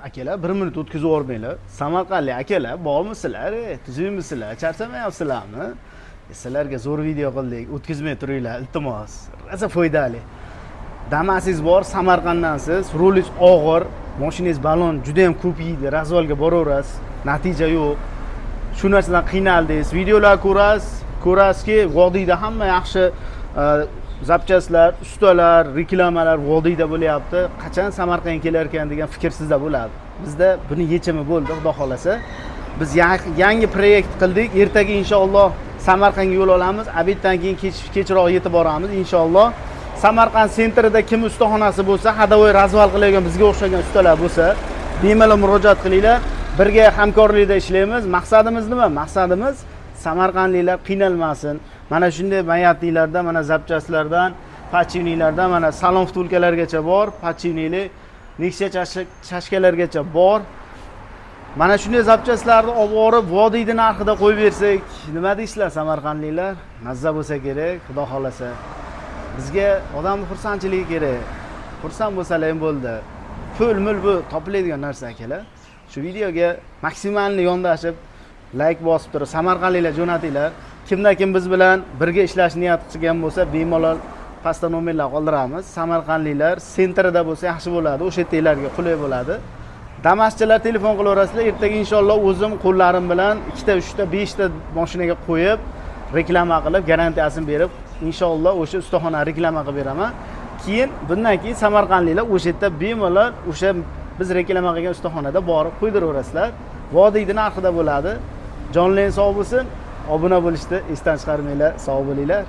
akalar 1 minut o'tkazib yubormanglar. Samarqandlik akalar bormisizlar? Tuzukmisizlar? Charchamayapsizlarmi? Sizlarga zo'r video qildik. O'tkazmay turinglar, iltimos. Rosa foydali. Damasingiz bor, Samarqanddansiz, rulingiz og'ir, mashinangiz balon juda ham ko'p yeydi, razvalga boraverasiz, natija yo'q. Shu narsadan qiynaldingiz. Videolar ko'rasizki, vodiyda hamma yaxshi zapchastlar, ustalar, reklamalar vodiyda bo'lyapti. Qachon Samarqandga kelar ekan degan fikr sizda bo'ladi. Bizda buni yechimi bo'ldi, Xudo xolasa. Biz yangi proyekt qildik. Ertaga inshaalloh Samarqandga yo'l olamiz. Abiddan keyin kechroq yetib boramiz inshaalloh. Samarqand sentrida kim ustaxonasi bo'lsa, hadavoy razval qilayotgan bizga o'xshagan ustalar bo'lsa, bemalol murojaat qilinglar. Birga hamkorlikda ishlaymiz. Maqsadimiz nima? Maqsadimiz samarqandliklar qiynalmasin. Mana shunday mayatliklardan, mana zapchastlardan, pachivnilardan, mana salon vtulkalargacha bor, pachivnili, Nexia chashkalargacha bor. Mana shunday zapchastlarni olib borib, vodiyda narxida qo'yib bersak, nima deysizlar samarqandliklar? Mazza bo'lsa kerak, Xudo xolasa. Bizga odamning xursandchiligi kerak. Xursand bo'lsalar ham bo'ldi. Pul-mul bu topiladigan narsa akalar. Shu videoga maksimalni yondashib, like bosib turib, samarqandliklar jo'natinglar. Kimda kim biz bilan birga ishlash niyat qilgan bo'lsa, bemalol pastda nomerlar qoldiramiz. Samarqandliklar sentrida bo'lsa yaxshi bo'ladi, o'sha yerdagilarga qulay bo'ladi. Damaschilar telefon qilaverasizlar. Ertaga inshaalloh o'zim qo'llarim bilan 2 ta, 3 ta, 5 ta mashinaga qo'yib, reklama qilib, garantiyasini berib, inshaalloh o'sha ustaxona reklama qilib beraman. Keyin bundan keyin samarqandliklar o'sha yerda bemalol o'sha biz reklama qilgan ustaxonada borib qo'ydiraverasizlar. Vodiyda narxida bo'ladi. Jonlaring sog' bo'lsin. Obuna bo'lishni esdan chiqarmanglar. Sog' bo'linglar.